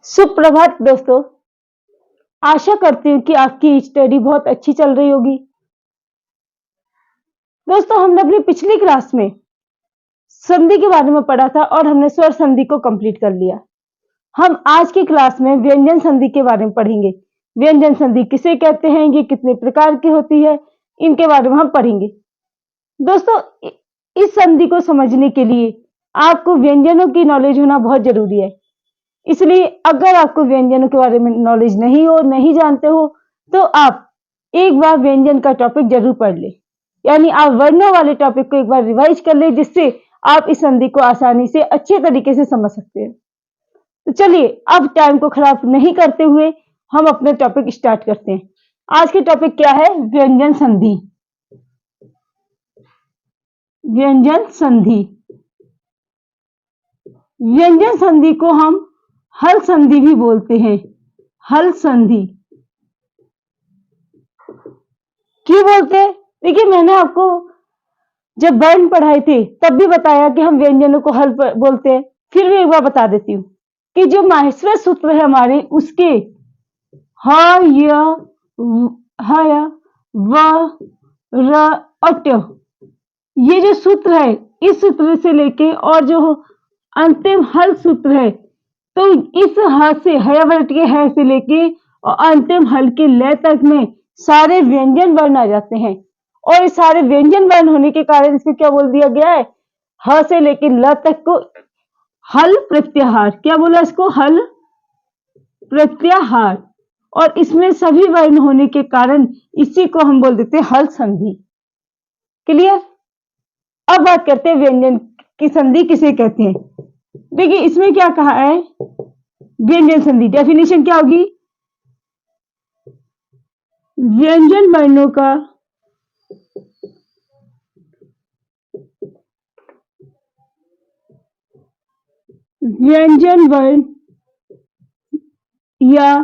सुप्रभात दोस्तों। आशा करती हूँ कि आपकी स्टडी बहुत अच्छी चल रही होगी। दोस्तों, हमने अपनी पिछली क्लास में संधि के बारे में पढ़ा था और हमने स्वर संधि को कंप्लीट कर लिया। हम आज की क्लास में व्यंजन संधि के बारे में पढ़ेंगे। व्यंजन संधि किसे कहते हैं, ये कितने प्रकार की होती है, इनके बारे में हम पढ़ेंगे। दोस्तों, इस संधि को समझने के लिए आपको व्यंजनों की नॉलेज होना बहुत जरूरी है। इसलिए अगर आपको व्यंजनों के बारे में नॉलेज नहीं हो, नहीं जानते हो, तो आप एक बार व्यंजन का टॉपिक जरूर पढ़ ले, यानी आप वर्णों वाले टॉपिक को एक बार रिवाइज कर ले, जिससे आप इस संधि को आसानी से अच्छे तरीके से समझ सकते हैं। तो चलिए, अब टाइम को खराब नहीं करते हुए हम अपने टॉपिक स्टार्ट करते हैं। आज की टॉपिक क्या है? व्यंजन संधि। व्यंजन संधि, व्यंजन संधि को हम हल संधि भी बोलते हैं। हल संधि क्यों बोलते हैं? देखिए, मैंने आपको जब वर्ण पढ़ाए थे तब भी बताया कि हम व्यंजनों को हल बोलते हैं। फिर भी एक बार बता देती हूँ कि जो माहेश्वर सूत्र है हमारे, उसके ह य व र और ट, ये जो सूत्र है, इस सूत्र से लेके और जो अंतिम हल सूत्र है, तो इस ह से हयावृत के ह से लेके और अंतिम हल के ल तक में सारे व्यंजन वर्ण आ जाते हैं। और इस सारे व्यंजन वर्ण होने के कारण इसको क्या बोल दिया गया है? ह से लेके ल तक को हल प्रत्याहार। क्या बोला इसको? हल प्रत्याहार। और इसमें सभी वर्ण होने के कारण इसी को हम बोल देते हैं हल संधि। क्लियर? अब बात करते हैं व्यंजन की संधि किसे कहते हैं। देखिए, इसमें क्या कहा है? व्यंजन संधि डेफिनेशन क्या होगी? व्यंजन वर्णों का व्यंजन वर्ण या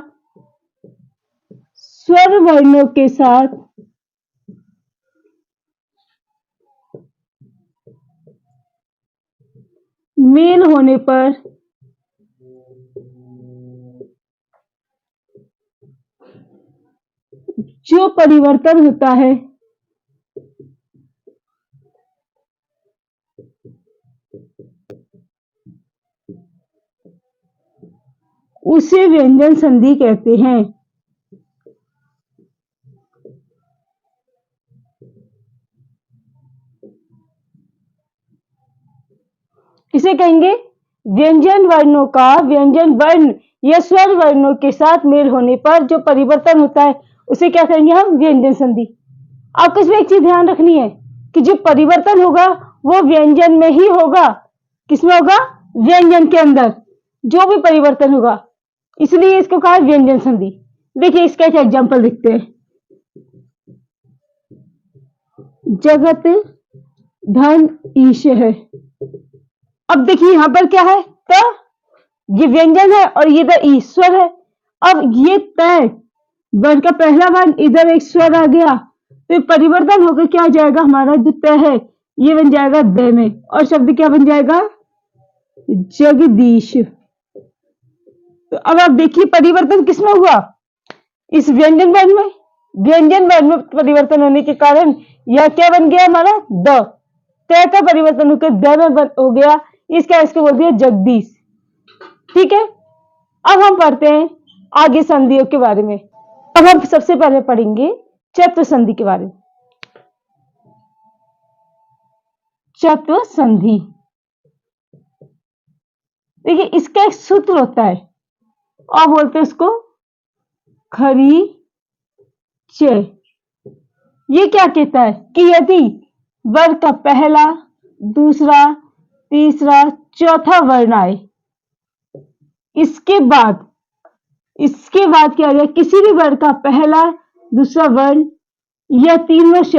स्वर वर्णों के साथ मेल होने पर जो परिवर्तन होता है उसे व्यंजन संधि कहते हैं। इसे कहेंगे व्यंजन वर्णों का व्यंजन वर्ण या स्वर वर्णों के साथ मेल होने पर जो परिवर्तन होता है उसे क्या कहेंगे हम? व्यंजन संधि। आपको इसमें एक चीज ध्यान रखनी है कि जो परिवर्तन होगा वो व्यंजन में ही होगा। किसमें होगा? व्यंजन के अंदर जो भी परिवर्तन होगा, इसलिए इसको कहा व्यंजन संधि। देखिए, इसका एक एग्जांपल देखते हैं। जगत धन ईश है। अब देखिए, यहां पर क्या है? त, ये व्यंजन है और ये तो ईश्वर है। अब ये तय वर्ण का पहला वर्ण, इधर एक स्वर आ गया, तो परिवर्तन होकर क्या हो जाएगा? हमारा जो तय है ये बन जाएगा द में, और शब्द क्या बन जाएगा? जगदीश। तो अब आप देखिए परिवर्तन किसमें हुआ? इस व्यंजन वर्ण में। व्यंजन वर्ण में परिवर्तन होने के कारण यह क्या बन गया हमारा? द। तय का परिवर्तन होकर द में हो गया, इसको बोल दिया जगदीश। ठीक है, अब हम पढ़ते हैं आगे संधियों के बारे में। अब हम सबसे पहले पढ़ेंगे चतुर संधि के बारे में। चतुर संधि, देखिए, इसका एक सूत्र होता है और बोलते हैं इसको खरी च। ये क्या कहता है कि यदि वर्ग का पहला, दूसरा, तीसरा, चौथा वर्ण आए, इसके बाद क्या आ जाए? किसी भी वर्ग का पहला, दूसरा वर्ण या तीनों श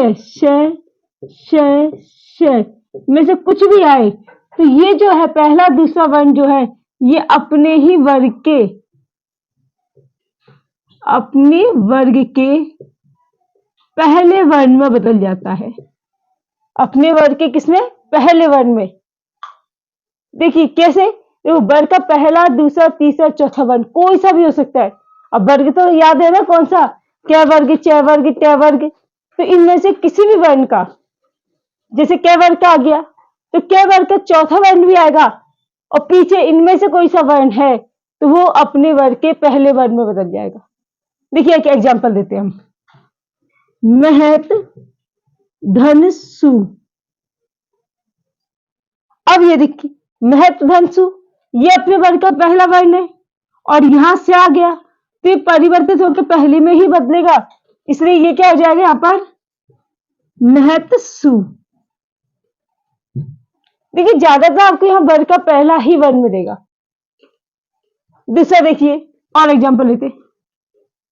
में से कुछ भी आए, तो ये जो है पहला दूसरा वर्ण जो है ये अपने वर्ग के पहले वर्ण में बदल जाता है। अपने वर्ग के किसमें? पहले वर्ण में। देखिए कैसे? देखो वर्ग का पहला, दूसरा, तीसरा, चौथा वर्ण कोई सा भी हो सकता है। अब वर्ग तो याद है ना कौन सा, क वर्ग, च वर्ग, ट वर्ग, तो इनमें से किसी भी वर्ण का, जैसे क वर्ग का आ गया तो क वर्ग का चौथा वर्ण भी आएगा, और पीछे इनमें से कोई सा वर्ण है तो वो अपने वर्ग के पहले वर्ण में बदल जाएगा। देखिए एक एग्जांपल देते हैं हम, महत, धन, सु। अब ये देखिए महत, धन, सु, ये अपने वर्ग का पहला वर्ण है और यहां से आ गया तो ये परिवर्तित होकर पहले में ही बदलेगा, इसलिए ये क्या हो जाएगा यहां पर, महत, सु। देखिए ज्यादातर आपको यहाँ वर्ग का पहला ही वर्ण मिलेगा। दूसरा देखिए और एग्जांपल लेते,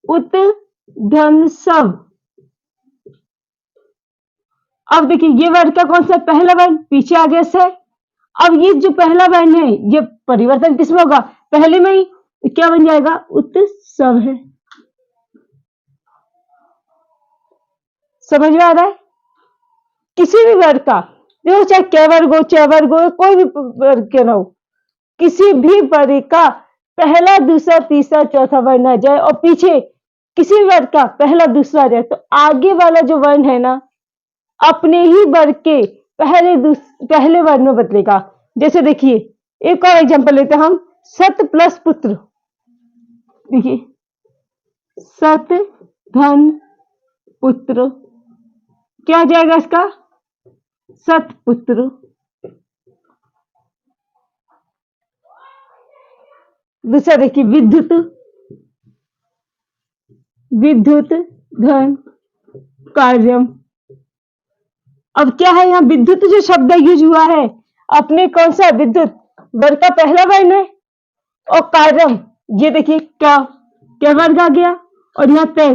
उत, धन, सव। अब देखिए ये वर्ग का कौन सा पहला वर्ण, पीछे आ गया से। अब ये जो पहला वर्ण है ये परिवर्तन किसमें होगा, पहले में ही, तो क्या बन जाएगा, उत्सव है। समझ में आ रहा है, किसी भी वर्ग का, देखो चाहे क वर्ग हो, च वर्ग हो, कोई भी वर्ग क्यों ना हो, किसी भी वर्ग का पहला, दूसरा, तीसरा, चौथा वर्ण आ जाए और पीछे किसी भी वर्ग का पहला, दूसरा आ जाए तो आगे वाला जो वर्ण है ना अपने ही वर्ग के पहले वर्ण में बदलेगा। जैसे देखिए एक और एग्जांपल लेते हैं हम, सत प्लस पुत्र। देखिए सत, धन, पुत्र, क्या हो जाएगा इसका, सतपुत्र। दूसरा देखिए विद्युत, विद्युत, धन, कार्यम। अब क्या है यहाँ विद्युत जो शब्द यूज हुआ है अपने कौन सा विद्युत वर्ग का पहला वर्ण है, और कार्यम ये देखिए क्या वर्ग आ गया और यहाँ तय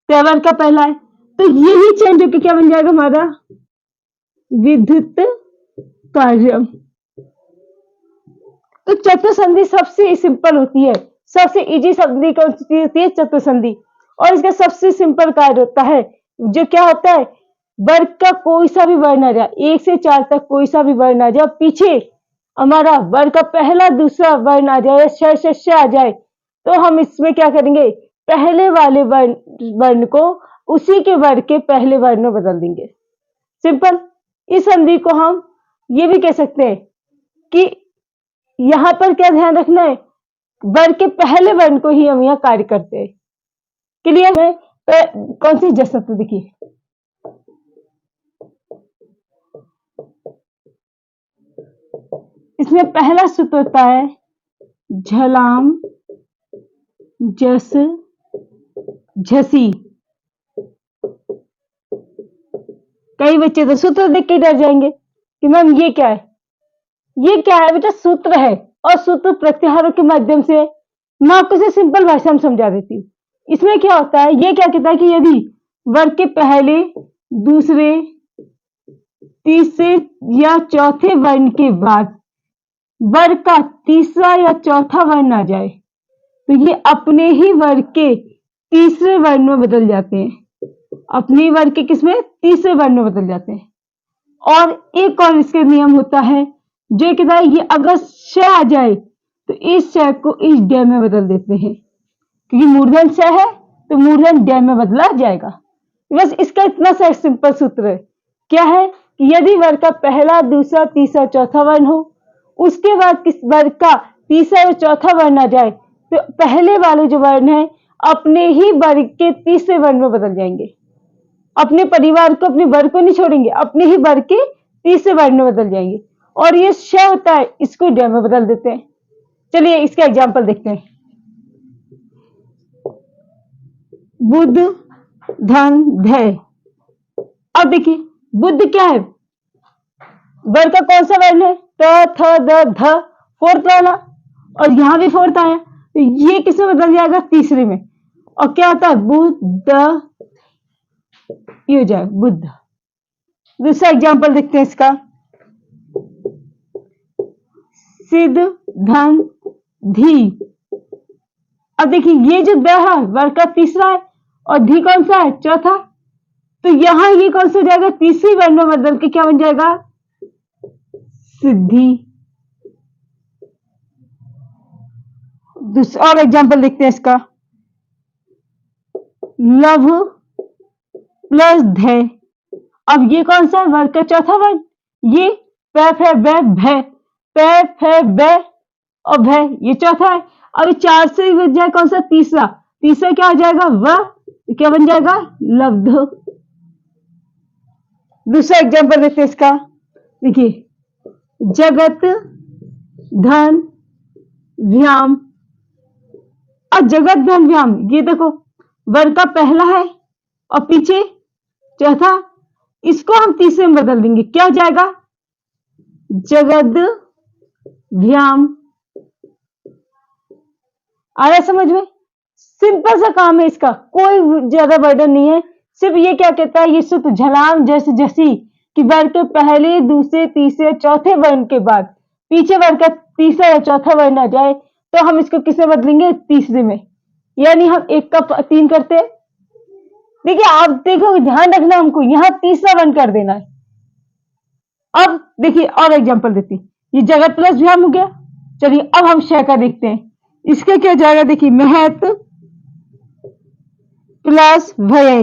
वर्ग का पहला है, तो यही चेंज होकर क्या बन जाएगा हमारा विद्युत कार्यम। तो चतुसंधि सबसे सिंपल होती है, सबसे इजी संधि कौन सी होती है, चतुसंधि। और इसका सबसे सिंपल कार्य होता है जो क्या होता है, वर्ग का कोई सा भी वर्ण आ जाए, 1 से 4 तक कोई सा भी वर्ण आ जाए, पीछे हमारा वर्ग का पहला, दूसरा वर्ण आ जाए, श आ जाए, तो हम इसमें क्या करेंगे, पहले वाले वर्ण को उसी के वर्ग के पहले वर्ण में बदल देंगे। सिंपल। इस संधि को हम ये भी कह सकते हैं कि यहां पर क्या ध्यान रखना है, वर्ग के पहले वर्ण को ही हम यहाँ कार्य करते हैं। क्लियर है, कौन सी जसत्व देखिए, इसमें पहला सूत्र होता है झलाम, जस, झसी। कई बच्चे तो सूत्र देख के डर जाएंगे कि मैम ये क्या है, ये क्या है बेटा, सूत्र है और सूत्र प्रत्याहारों के माध्यम से, मैं आपको इसे सिंपल भाषा में समझा देती हूँ। इसमें क्या होता है, ये क्या कहता है कि यदि वर्ग के पहले, दूसरे, तीसरे या चौथे वर्ण के बाद वर्ग का तीसरा या चौथा वर्ण आ जाए तो ये अपने ही वर्ग के तीसरे वर्ण में बदल जाते हैं, अपने वर्ग के किसमें, तीसरे वर्ण में बदल जाते हैं। और एक और इसके नियम होता है जो कहता है ये अगर श आ जाए तो इस श को इस ड में बदल देते हैं, क्योंकि मूर्धन श है तो मूर्धन ड में बदला जाएगा। बस इसका इतना सा सिंपल सूत्र है, क्या है कि यदि वर्ग का पहला, दूसरा, तीसरा, चौथा वर्ण हो, उसके बाद किस वर्ग का तीसरा या चौथा वर्ण आ जाए तो पहले वाले जो वर्ण है अपने ही वर्ग के तीसरे वर्ण में बदल जाएंगे, अपने परिवार को, अपने वर्ग को नहीं छोड़ेंगे, अपने ही वर्ग के तीसरे वर्ण में बदल जाएंगे। और ये श होता है इसको ड में बदल देते हैं। चलिए इसका एग्जांपल देखते हैं, बुध, धन, धय। अब देखिए बुध क्या है, वर्ग का कौन सा वर्ण है, त, थ, द, ध, फोर्थ वाला, और यहां भी फोर्थ आया तो ये किसमें बदल जाएगा, तीसरे में। और क्या होता है, बुध, ये हो जाए बुद्ध। दूसरा एग्जांपल देखते हैं इसका, सिद्ध, धन, धी। अब देखिए ये जो द है वर्ग का तीसरा है और धी कौन सा है, चौथा, तो यहां ये कौन सा हो जाएगा, तीसरी वर्ण में बदल के क्या बन जाएगा, सिद्धि। दूसरा और एग्जाम्पल देखते हैं इसका। लव प्लस ध। अब ये कौन सा वर्ग का चौथा वर्ण? ये प फ ब भ, प फ ब और भ, ये चौथा है। अब 4 से बच जाए कौन सा? तीसरा। तीसरा क्या हो जाएगा? व। क्या बन जाएगा? लब्ध। दूसरा एग्जाम्पल देखते हैं इसका। देखिए, जगत धन व्याम। और जगत धन व्याम, ये देखो वर्ग का पहला है और पीछे चौथा। इसको हम तीसरे में बदल देंगे, क्या हो जाएगा? जगद व्याम। आ रहा समझ में? सिंपल सा काम है इसका, कोई ज्यादा बर्डन नहीं है। सिर्फ ये क्या कहता है, ये सूत्र झलाम जैसे जैसी कि वर्ग के पहले, दूसरे, तीसरे, चौथे वर्ण के बाद पीछे वर्ग का तीसरा या चौथा वर्ण आ जाए तो हम इसको किसमें बदलेंगे? तीसरे में। यानी हम 1 का 3 करते हैं। देखिए, आप देखो, ध्यान रखना, हमको यहाँ तीसरा वर्ण कर देना है। अब देखिए और एग्जांपल देती, ये जगत प्लस व्याम हो गया। चलिए अब हम शय का देखते हैं। इसका क्या जाएगा? देखिए, महत प्लस भय,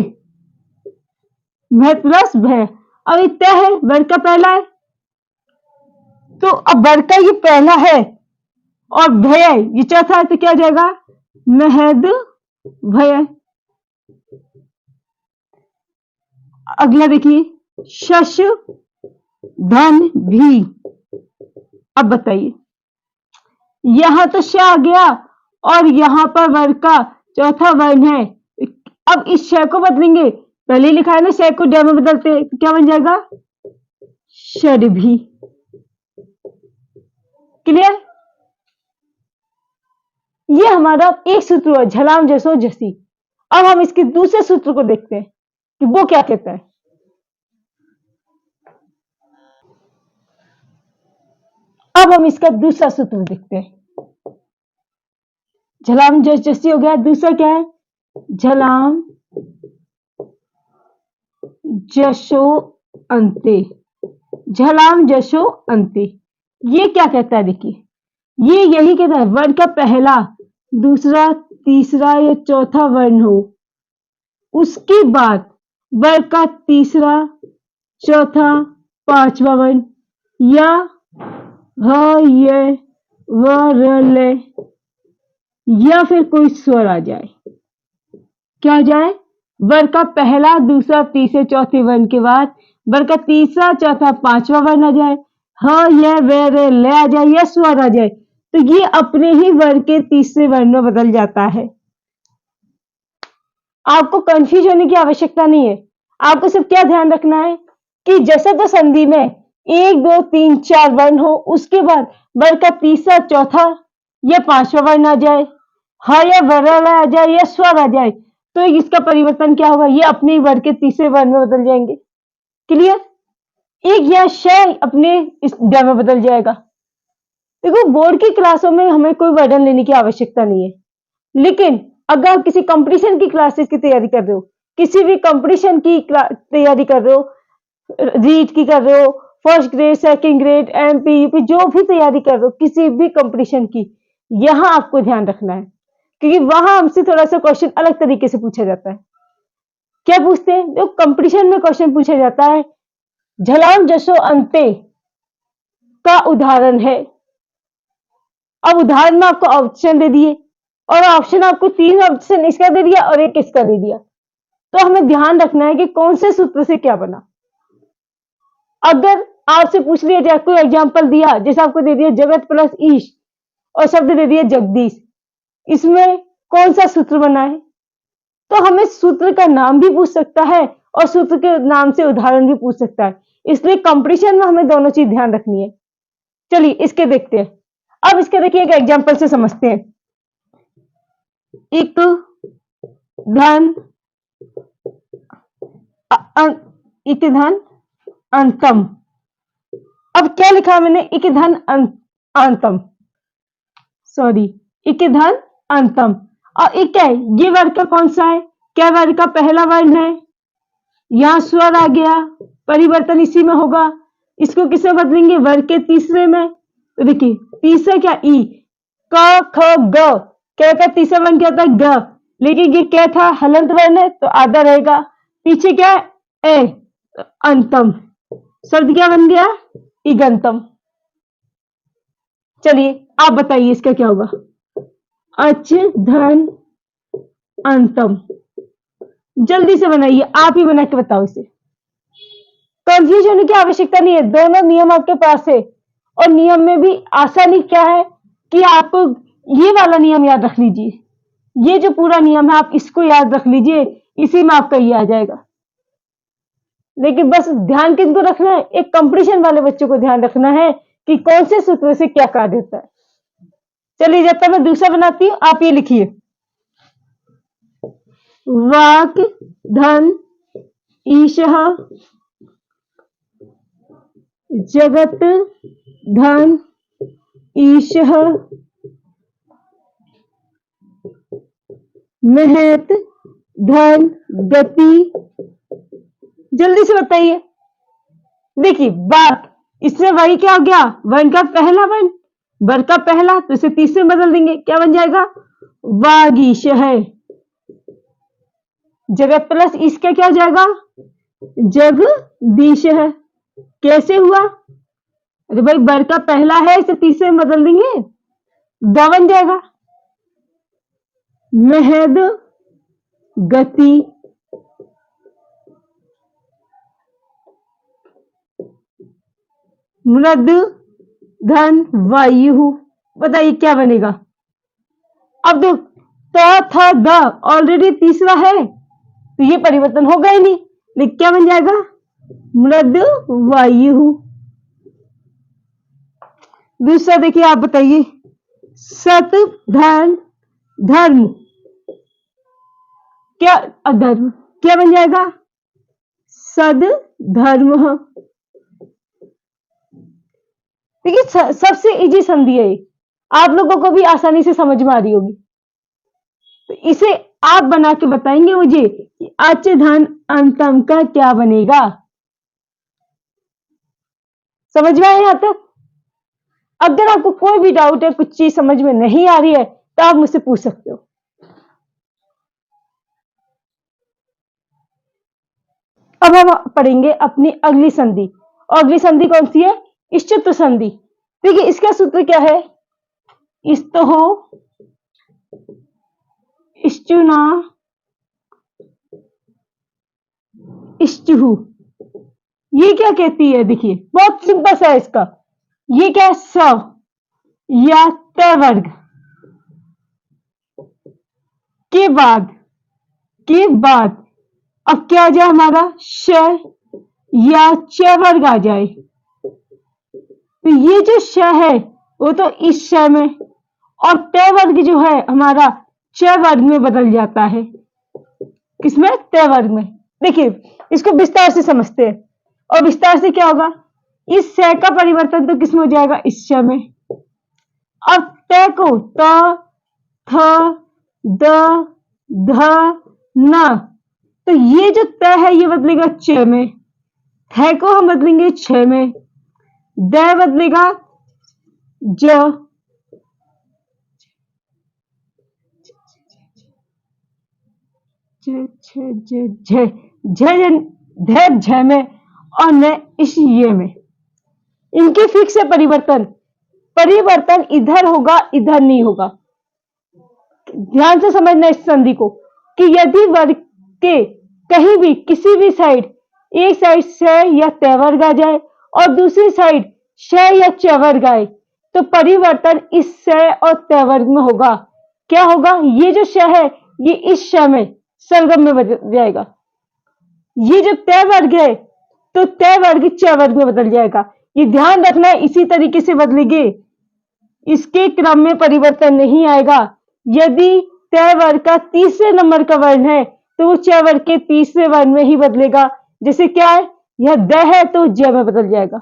महत प्लस भय। अब ये तय है, वर्ग का पहला है, तो अब वर्ग का ये पहला है और भय ये चौथा है, तो क्या हो जाएगा? महद भय। अगला देखिए, शश धन भी। अब बताइए, यहां तो श आ गया और यहां पर वर्ग का चौथा वर्ण है। अब इस श को बदलेंगे, पहले लिखा है ना, श को ड में बदलते हैं, तो क्या बन जाएगा? षड भी। क्लियर? ये हमारा एक सूत्र है, झलाम जसो जसी। अब हम इसके दूसरे सूत्र को देखते हैं कि वो क्या कहता है। अब हम इसका दूसरा सूत्र देखते हैं। झलाम जस जसी हो गया। दूसरा क्या है? झलाम जशो अंते। झलाम जशो अंते, ये क्या कहता है? देखिए, ये यही कहता है वर्ण का पहला, दूसरा, तीसरा या चौथा वर्ण हो, उसके बाद वर्ग का तीसरा, चौथा, पांचवा वर्ण या ह य व र ल या फिर कोई स्वर आ जाए। क्या आ जाए? वर्ग का पहला, दूसरा, तीसरे, चौथे वर्ण के बाद वर्ग का तीसरा, चौथा, पांचवा वर्ण आ जाए, ह य व र ल आ जाए या स्वर आ जाए, तो ये अपने ही वर्ग के तीसरे वर्ण में बदल जाता है। आपको कंफ्यूज होने की आवश्यकता नहीं है। आपको सिर्फ क्या ध्यान रखना है कि जैसे तो संधि में 1, 2, 3, 4 वर्ण हो, उसके बाद वर्ग का तीसरा, चौथा या पांचवा वर्ण आ जाए, ह या व आ जाए या स्वर आ जाए, तो इसका परिवर्तन क्या होगा? ये अपने वर्ग के तीसरे वर्ण में बदल जाएंगे। क्लियर? एक यह शय अपने इस ड में बदल जाएगा। देखो, बोर्ड की क्लासों में हमें कोई बर्डन लेने की आवश्यकता नहीं है, लेकिन अगर आप किसी कंपटीशन की क्लासेस की तैयारी कर रहे हो, किसी भी कंपटीशन की तैयारी कर रहे हो, रीट की कर रहे हो, first grade, second grade, MP, UP, जो भी तैयारी कर रहे हो किसी भी कंपटीशन की, यहां आपको ध्यान रखना है, क्योंकि वहां हमसे थोड़ा सा क्वेश्चन अलग तरीके से पूछा जाता है। क्या पूछते हैं? जो कंपटीशन में क्वेश्चन पूछा जाता है, झलाम जसो अंते का उदाहरण है। अब उदाहरण में आपको ऑप्शन दे दिए और ऑप्शन आपको 3 ऑप्शन इसका दे दिया और 1 इसका दे दिया, तो हमें ध्यान रखना है कि कौन से सूत्र से क्या बना। अगर आपसे पूछ लिया जाए, कोई एग्जांपल दिया, जैसे आपको दे दिया जगत प्लस ईश और शब्द दे दिया जगदीश, इसमें कौन सा सूत्र बना है, तो हमें सूत्र का नाम भी पूछ सकता है और सूत्र के नाम से उदाहरण भी पूछ सकता है। इसलिए कंपटीशन में हमें दोनों चीज ध्यान रखनी है। चलिए इसके देखते हैं। अब इसके देखिए एक एग्जांपल से समझते हैं। एक धन इक धन अंतम। अब क्या लिखा मैंने? इक धन अंतम, सॉरी, इक धन अंतम। और एक है, ये वर्ग का कौन सा है? क्या वर्ग का पहला वर्ण है? यहां स्वर आ गया, परिवर्तन इसी में होगा। इसको किसे बदलेंगे? वर्ग के तीसरे में। तो देखिए, तीसरा क्या? ई, क ख ग, क्या का तीसरा वर्ण क्या था? ग। लेकिन ये क्या था? हलंत वर्ण है तो आधा रहेगा। पीछे क्या है? ए, अंतम। शब्द क्या बन गया? इगंतम। चलिए आप बताइए इसका क्या होगा? अच धन अंतम। जल्दी से बनाइए, आप ही बना के बताओ इसे। कंफ्यूज होने की आवश्यकता नहीं है, दोनों नियम आपके पास है। और नियम में भी आसानी क्या है कि आप ये वाला नियम याद रख लीजिए। ये जो पूरा नियम है आप इसको याद रख लीजिए, इसी में आपका ये आ जाएगा। लेकिन बस ध्यान किनको रखना है? एक कंपटीशन वाले बच्चों को ध्यान रखना है कि कौन से सूत्र से क्या कार्य होता है। चलिए जब तक मैं दूसरा बनाती हूं आप ये लिखिए। वाक धन ईशः जगत धन ईशः महत धन गति। जल्दी से बताइए। देखिए बात, इसमें वही क्या हो गया? वर्ण का पहला वर्ण, वर्ग का पहला, तो इसे तीसरे में बदल देंगे, क्या बन जाएगा? वागीशः। जगत प्लस इसका क्या हो जाएगा? जगदीशः। कैसे हुआ? अरे भाई वर्ग का पहला है, इसे तीसरे में बदल देंगे, द बन जाएगा। महद गति। मृद धन वायु। बताइए क्या बनेगा? अब देख, त था द ऑलरेडी तीसरा है तो ये परिवर्तन होगा ही नहीं, लेकिन क्या बन जाएगा? मृद वायु। दूसरा देखिए, आप बताइए। सत धन धर्म। क्या? अधर्म। क्या बन जाएगा? सद धर्म। देखिए सबसे इजी संधि है, आप लोगों को भी आसानी से समझ में आ रही होगी। तो इसे आप बना के बताएंगे मुझे कि अच धन अंतम का क्या बनेगा। समझ में आया यहां तक? अगर आपको कोई भी डाउट है, कुछ चीज समझ में नहीं आ रही है, तो आप मुझसे पूछ सकते हो। अब हम पढ़ेंगे अपनी अगली संधि, और अगली संधि कौन सी है? इष्टुत्व संधि। देखिए इसका सूत्र क्या है? इस्तो इष्टुना इष्टुहु। ये क्या कहती है? देखिए बहुत सिंपल सा है इसका। ये क्या है? स या त वर्ग के बाद अब क्या आ जाए हमारा? श या च वर्ग आ जाए। तो ये जो श है वो तो इस श में, और त वर्ग जो है हमारा च वर्ग में बदल जाता है। किसमें? त वर्ग में। देखिए इसको विस्तार से समझते हैं, और विस्तार से क्या होगा? इस श का परिवर्तन तो किसमें हो जाएगा? इस श में। अब त को त थ द ध न, तो ये जो त है ये बदलेगा च में, थ को हम बदलेंगे छ में, द बदलेगा ज, झ में, और न इस ये में। इनके फिक्स है परिवर्तन, परिवर्तन इधर होगा इधर नहीं होगा। ध्यान से समझना इस संधि को कि यदि वर्ग के कहीं भी किसी भी साइड, एक साइड श या त वर्ग आ जाए और दूसरी साइड श या च वर्ग आए, तो परिवर्तन इस श और त वर्ग में होगा। क्या होगा? ये जो श है ये इस श में सरगम में बदल जाएगा, ये जो त वर्ग है तो त वर्ग च वर्ग में बदल जाएगा। ये ध्यान रखना है, इसी तरीके से बदलेंगे, इसके क्रम में परिवर्तन नहीं आएगा। यदि त वर्ग का तीसरे नंबर का वर्ण है तो वो च वर्ग के तीसरे वर्ण में ही बदलेगा। जैसे क्या है? यह द है तो ज में बदल जाएगा।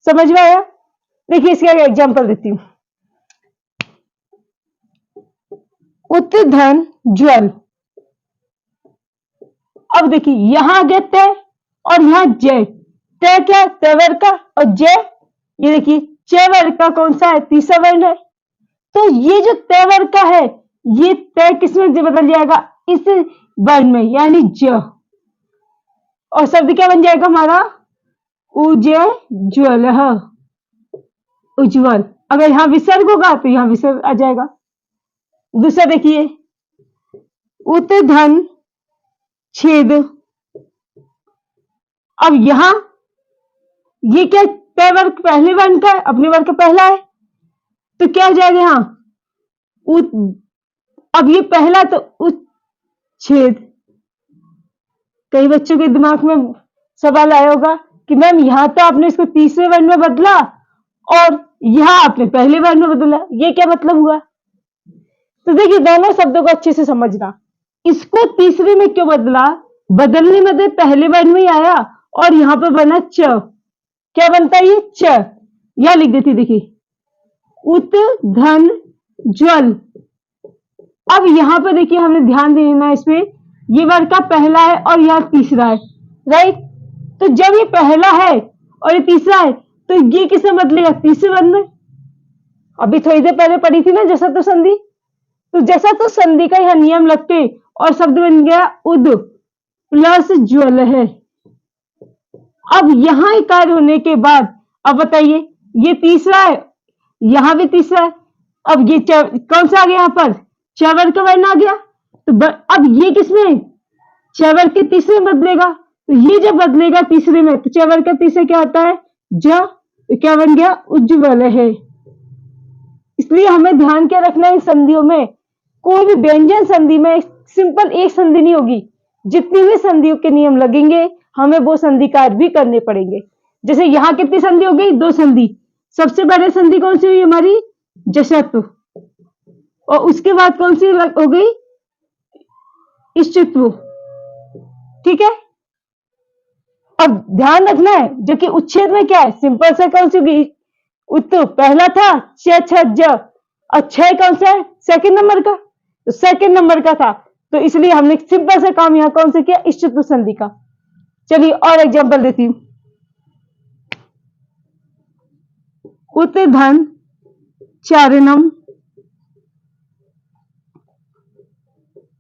समझ में आया? देखिए इसका एग्जांपल देती हूं। उत्धन ज्वल। अब देखिए यहां गया त और यहां ज। त क्या? त वर्ग का, और ज ये देखिए च वर्ग का कौन सा है? तीसरा वर्ण है। तो ये जो तय वर्ग का है, ये तय किसमें बदल जाएगा, इस वर्ण में, यानी ज, और शब्द क्या बन जाएगा हमारा, उज्ज्वल, उज्ज्वल। अगर यहां विसर्ग होगा तो यहां विसर्ग आ जाएगा। दूसरा देखिए, उत धन छेद। अब यहां ये क्या, तय वर्ग पहले वर्ण का है, अपने वर्ग का पहला है, तो क्या हो जाएगा यहां उत, अब ये पहला तो उच्छेद। कई बच्चों के दिमाग में सवाल आया होगा कि मैम यहां तो आपने इसको तीसरे वर्ण में बदला और यहां आपने पहले वर्ण में बदला, ये क्या मतलब हुआ। तो देखिए दोनों शब्दों को अच्छे से समझना, इसको तीसरे में क्यों बदला, बदलने में तो पहले वर्ण में ही आया और यहां पर बना च, क्या बनता है ये च, यहां लिख देती, देखिए उत धन ज्वल। अब यहां पर देखिए हमें ध्यान देना है इसमें, ये वर्ग का पहला है और यह तीसरा है, राइट। तो जब ये पहला है और ये तीसरा है तो ये किसमें बदलेगा, तीसरे वर्ण में। अभी थोड़ी देर पहले पढ़ी थी ना जैसा तो संधि, तो जैसा तो संधि का यह नियम लगते और शब्द बन गया उद प्लस ज्वल है। अब यहां एक कार्य होने के बाद अब बताइए, ये तीसरा है, यहां भी तीसरा है, अब ये कौन सा आ गया, यहां पर चवर का वर्ण आ गया, तो अब ये किसमें, चवर के तीसरे में बदलेगा, तो ये जब बदलेगा तीसरे में तो चवर का तीसरे क्या होता है ज, तो क्या बन गया उज्ज्वल है। इसलिए हमें ध्यान क्या रखना है, इन संधियों में कोई भी व्यंजन संधि में सिंपल एक संधि नहीं होगी, जितनी भी संधियों के नियम लगेंगे हमें वो संधि कार्य भी करने पड़ेंगे। जैसे यहाँ कितनी संधि हो गई, दो संधि, सबसे पहले संधि कौन सी हुई हमारी जशत्व, और उसके बाद कौन सी हो गई इष्टत्व, ठीक है। अब ध्यान रखना है जो कि उच्छेद में क्या है, सिंपल से कौन सी होगी, उत्तर पहला था छ छ ज, और छह कौन सा है सेकंड नंबर का, तो सेकंड नंबर का था, तो इसलिए हमने सिंपल से काम यहां कौन से किया, इष्टत्व संधि का। चलिए और एग्जांपल देती हूं, उत धन चारणम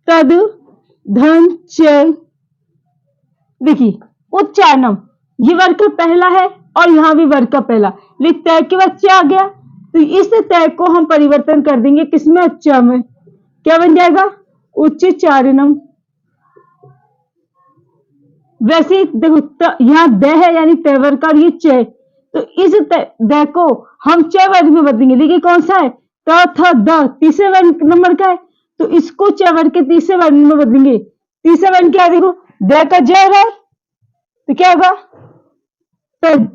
तद धन च, देखिए उच्चारणम, ये वर्ग का पहला है और यहां भी वर्ग का पहला, लेकिन तय के बाद च आ गया, तो इस तय को हम परिवर्तन कर देंगे किसमें, च में, क्या बन जाएगा उच्चारणम। वैसे देखो यहां द है यानी तय वर्ग का, और ये च, तो इस द को हम च वर्ग में बदलेंगे, देखिए कौन सा है त थ द, तीसरे वर्ग नंबर का है, तो इसको च वर्ग के तीसरे वर्ण में बदलेंगे। तीसरे वर्ण क्या है, देखो द का ज है, तो क्या होगा तज,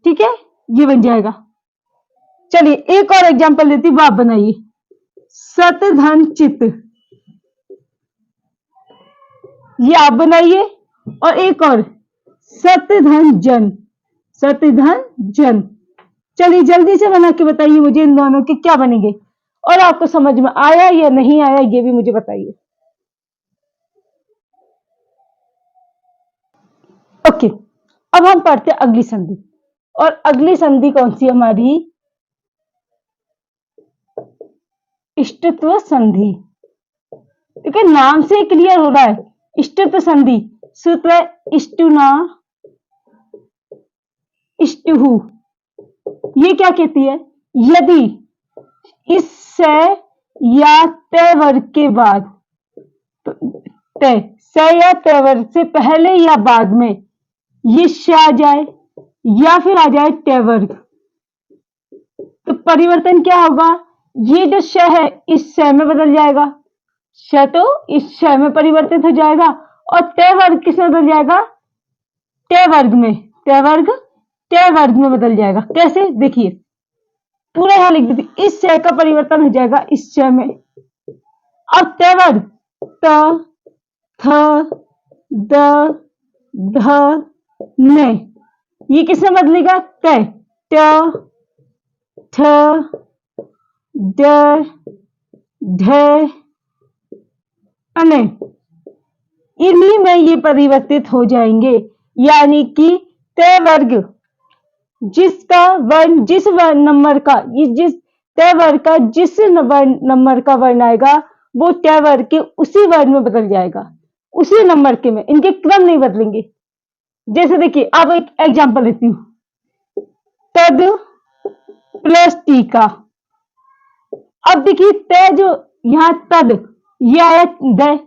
ठीक है, ये बन जाएगा। चलिए एक और एग्जांपल देती हूं, आप बनाइए, सत धन चित, ये आप बनाइए, और एक और सत्य धन जन, सत्य धन जन। चलिए जल्दी से बना के बताइए मुझे इन दोनों के क्या बनेंगे, और आपको समझ में आया या नहीं आया ये भी मुझे बताइए। ओके, अब हम पढ़ते हैं अगली संधि, और अगली संधि कौन सी हमारी, इष्टत्व संधि। देखिए नाम से क्लियर हो रहा है, इष्टत्व संधि, सूत्र इष्टुना इष्टुहु, ये क्या कहती है, यदि इससे या तय वर्ग के बाद, तय से या तय वर्ग से पहले या बाद में ये श आ जाए या फिर आ जाए तय वर्ग, तो परिवर्तन क्या होगा, ये जो श है इस श में बदल जाएगा, श तो इस श में परिवर्तित हो जाएगा, और तय वर्ग किस में बदल जाएगा, तय वर्ग में, तय वर्ग तय वर्ग में बदल जाएगा। कैसे, देखिए पूरा यहां लिख देती, इस श का परिवर्तन हो जाएगा इस श में, अब तय वर्ग त थ द ध न, ये किसमें बदलेगा, तय, ट ठ ड ढ अन, इन्हीं में ये परिवर्तित हो जाएंगे, यानी कि तय वर्ग जिसका वर्ण जिस वर्ण नंबर का ये जिस तय वर्ग का जिस नंबर का वर्ण आएगा वो तय वर्ग के उसी वर्ण में बदल जाएगा, उसी नंबर के में, इनके क्रम नहीं बदलेंगे। जैसे देखिए अब एक एग्जांपल लेती हूं, तद प्लस टी का। अब देखिए तय जो यहाँ तद ये आया दय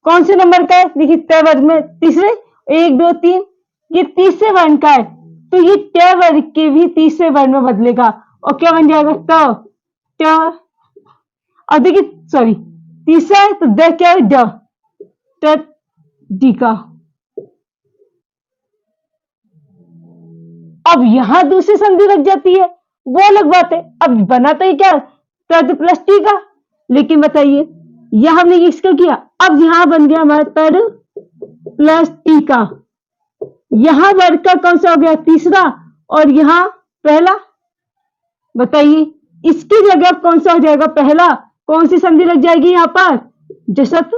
कौन से नंबर का है, देखिए तय वर्ग में तीसरे, 1 2 3 ये तीसरे वर्ण का है, तो ये तय वर्ग के भी तीसरे वर्ण में बदलेगा और क्या बन जाएगा त। अब देखिए सॉरी तीसरा है तो द क्या है ड, त डी का। अब यहां दूसरी संधि लग जाती है वो अलग बात है, अब बना तो ये क्या तद प्लस टी का, लेकिन बताइए यह हमने इसका किया, अब यहां बन गया हमारा तद प्लस टी का। यहां वर्ग का कौन सा हो गया तीसरा और यहां पहला, बताइए इसकी जगह कौन सा हो जाएगा पहला, कौन सी संधि लग जाएगी यहां पर जसत।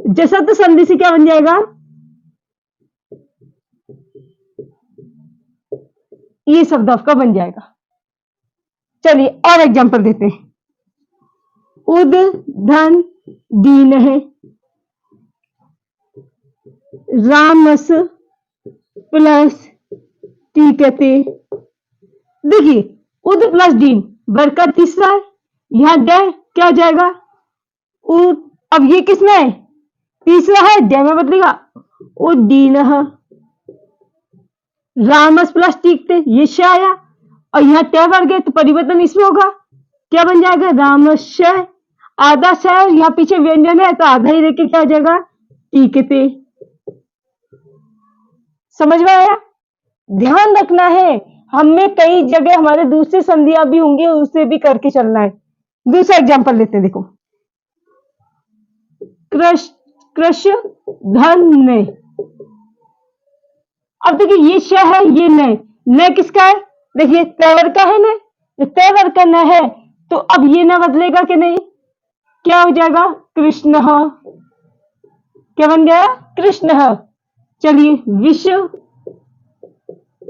जसत संधि से क्या बन जाएगा, ये शब्द आपका बन जाएगा। चलिए और एग्जांपल देते हैं, उद धन दीन है रामस प्लस टी कहते। देखिए उद प्लस डीन वर्ग का तीसरा है, यहां ड क्या हो जाएगा उद, अब ये किसमें है तीसरा है ड में बदलेगा उद्दीन रामस प्लस टीकते ये श आया और यहाँ तय वर्ग है तो परिवर्तन इसमें होगा, क्या बन जाएगा रामश, आधा श यहाँ पीछे व्यंजन है तो आधा ही लेके क्या हो जाएगा टीकते। समझ में आया, ध्यान रखना है हमें कई जगह हमारे दूसरी संधियां भी होंगी उसे भी करके चलना है। दूसरा एग्जांपल लेते हैं, देखो कृष धन ने। अब देखिए ये श है ये न किसका है, देखिए तैवर का है न, जो तैवर का न है तो अब ये न बदलेगा कि नहीं, क्या हो जाएगा कृष्ण, क्या बन गया कृष्ण। चलिए विश्व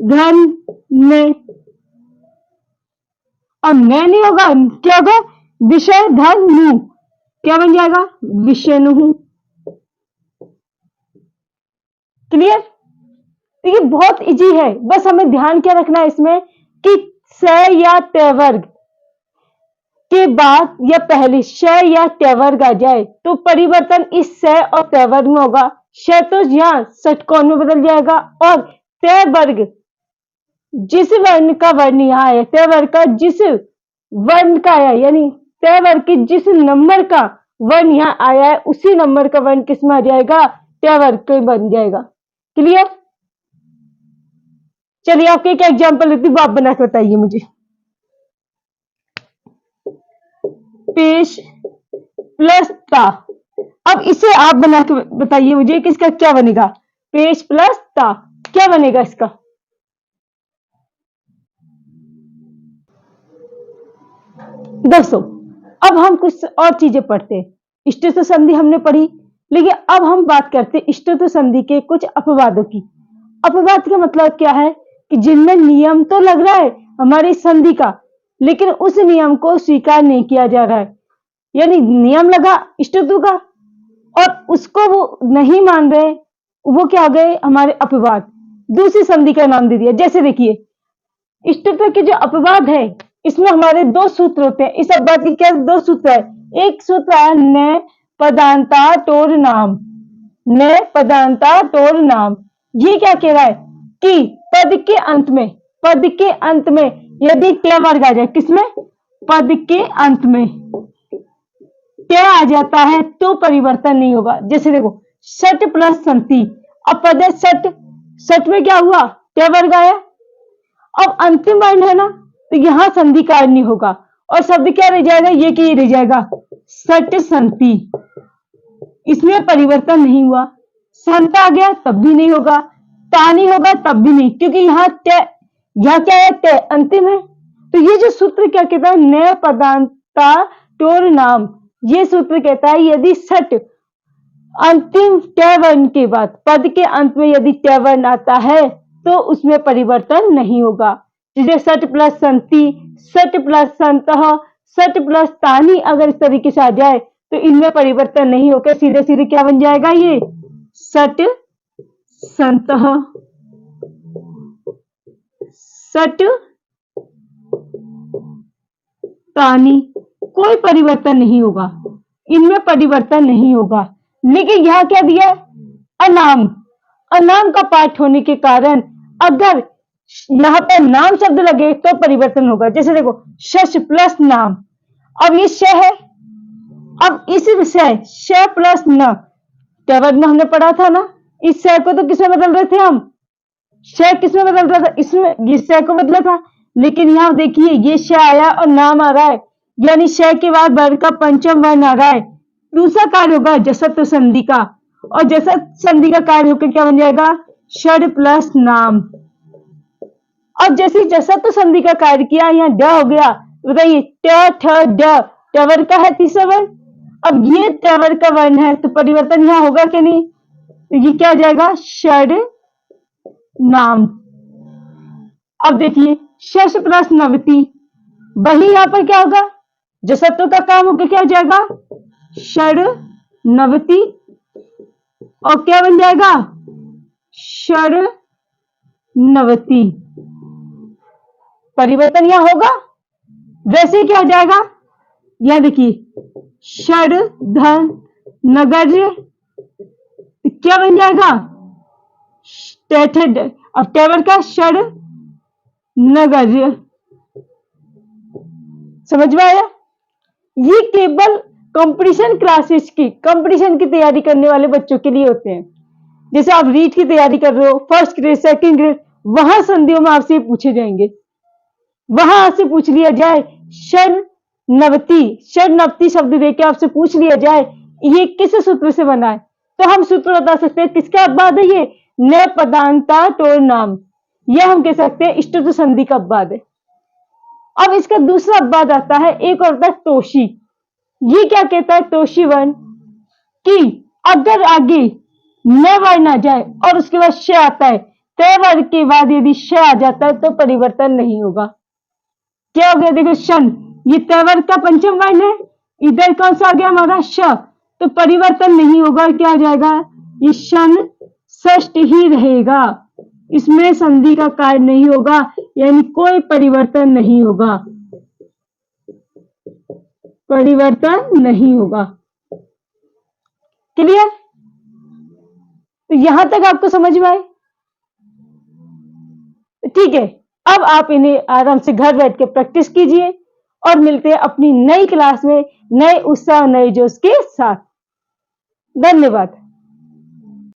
धन ने, अब नहीं होगा क्या होगा विषय धन नु, क्या बन जाएगा विषनु। क्लियर, ये बहुत इजी है, बस हमें ध्यान क्या रखना है इसमें कि स या तय वर्ग के बाद या पहले श या तय वर्ग आ जाए तो परिवर्तन इस स और तय वर्ग में होगा। श तो यहाँ षटकोण में बदल जाएगा और तय वर्ग जिस वर्ण का वर्ण यहाँ है, तय वर्ग का जिस वर्ण का आया यानी तय वर्ग के जिस नंबर का वर्ण यहाँ आया है उसी नंबर का वर्ण किस में आ जाएगा तय वर्ग के बन जाएगा। क्लियर, चलिए आपके एक एग्जांपल लेती हूँ, आप बना के बताइए मुझे। पेश प्लस ता, अब इसे आप बना के बताइए मुझे कि इसका क्या बनेगा, पेश प्लस ता क्या बनेगा इसका। दोस्तों अब हम कुछ और चीजें पढ़ते हैं, इष्टतम संधि हमने पढ़ी लेकिन अब हम बात करते हैं इष्टतम संधि के कुछ अपवादों की। अपवाद का मतलब क्या है कि जिनमें नियम तो लग रहा है हमारी संधि का लेकिन उस नियम को स्वीकार नहीं किया जा रहा है, यानी नियम लगा इष्टतम का और उसको वो नहीं मान रहे, वो क्या हो गए हमारे अपवाद, दूसरी संधि का नाम दे दिया। जैसे देखिए इष्टतम के जो अपवाद है इसमें हमारे दो सूत्र होते हैं, इस अपवाद के क्या दो सूत्र है, एक सूत्र है न पदांता टोर नाम, न पदांता टोर नाम। ये क्या कह रहा है कि पद के अंत में यदि तय वर्ग आ जाए, किसमें पद के अंत में तय आ जाता है तो परिवर्तन नहीं होगा। जैसे देखो सट प्लस संति, अब पद है सट, सट में क्या हुआ तय वर्ग आया, अब अंतिम वर्ण है ना तो यहां संधि कार्य नहीं होगा और शब्द क्या रह जाएगा ये कि रह जाएगा सट संति, इसमें परिवर्तन नहीं हुआ। संत आ गया तब भी नहीं होगा, ता नहीं होगा तब भी नहीं, क्योंकि यहाँ क्या है तय अंतिम है। तो ये जो सूत्र क्या कहता है न पदांता टोर नाम, ये सूत्र कहता है यदि सट अंतिम तय वर्ण के बाद पद के अंत में यदि तय वर्ण आता है तो उसमें परिवर्तन नहीं होगा। जैसे सट प्लस संति, सट प्लस संतः, सट प्लस तानी अगर इस तरीके से आ जाए तो इनमें परिवर्तन नहीं होकर सीधे सीधे क्या बन जाएगा, ये सट संतः, सट तानी, कोई परिवर्तन नहीं होगा, इनमें परिवर्तन नहीं होगा। लेकिन यहां क्या दिया है, अनाम, अनाम का पाठ होने के कारण अगर यहां पर नाम शब्द लगे तो परिवर्तन होगा। जैसे देखो शश प्लस नाम, अब ये श है, अब इस श प्लस न, टवर्ग में हमने पढ़ा था ना, इस श को तो किसमें बदल रहे थे हम, श किसमें बदल रहा था, इसमें, इस श को बदला था। लेकिन यहां देखिए ये श आया और नाम आ रहा है, यानी श के बाद वर्ग का पंचम वर्ण आ रहा है। दूसरा कार्य होगा जसत्व संधि का, और जसत्व संधि का कार्य होकर क्या बन जाएगा, षड प्लस नाम। अब जैसे जसत्व संधि का कार्य किया, यहाँ ड हो गया, बताइए ट ठ ड, टवर का है तीसरा वर्ण, अब ये टवर का वर्ण है तो परिवर्तन यहाँ होगा कि नहीं, तो ये क्या हो जाएगा, षड नाम। अब देखिए शश प्लस नवती, वही यहां पर क्या होगा, जसत्व का काम होकर क्या हो जाएगा, षड नवती, और क्या बन जाएगा, षड नवती। परिवर्तन यहां होगा, वैसे क्या हो जाएगा, यह देखिए षड धन नगर्य, क्या बन जाएगा, अब टेबल का षड नगर्य। समझ में आया, ये केवल कंपटीशन क्लासेस की, कंपटीशन की तैयारी करने वाले बच्चों के लिए होते हैं। जैसे आप रीट की तैयारी कर रहे हो, फर्स्ट ग्रेड सेकंड ग्रेड, वहां संधियों में आपसे पूछे जाएंगे, वहां आपसे पूछ लिया जाए षड नवती, षड नवती शब्द देके आपसे पूछ लिया जाए ये किस सूत्र से बना है, तो हम सूत्र बता सकते हैं किसका अपवाद है, ये न पदांता टोर नाम, यह हम कह सकते हैं इष्टतु संधि का अपवाद है। अब इसका दूसरा अपवाद आता है, एक और होता है तोशी। ये क्या कहता है तोशी वर्ण, कि अगर आगे न वर्ण आ जाए और उसके बाद श आता है, तय वर्ग के बाद यदि श आ जाता है तो परिवर्तन नहीं होगा। क्या हो गया, देखो शन, ये तय वर्ग का पंचम वर्ण है, इधर कौन सा आ गया हमारा श, तो परिवर्तन नहीं होगा, क्या आ जाएगा, ये शन षष्ठ ही रहेगा, इसमें संधि का कार्य नहीं होगा, यानी कोई परिवर्तन नहीं होगा, परिवर्तन नहीं होगा। क्लियर, तो यहां तक आपको समझ में आए, ठीक है। अब आप इन्हें आराम से घर बैठ के प्रैक्टिस कीजिए और मिलते हैं अपनी नई क्लास में नए उत्साह नए जोश के साथ। धन्यवाद।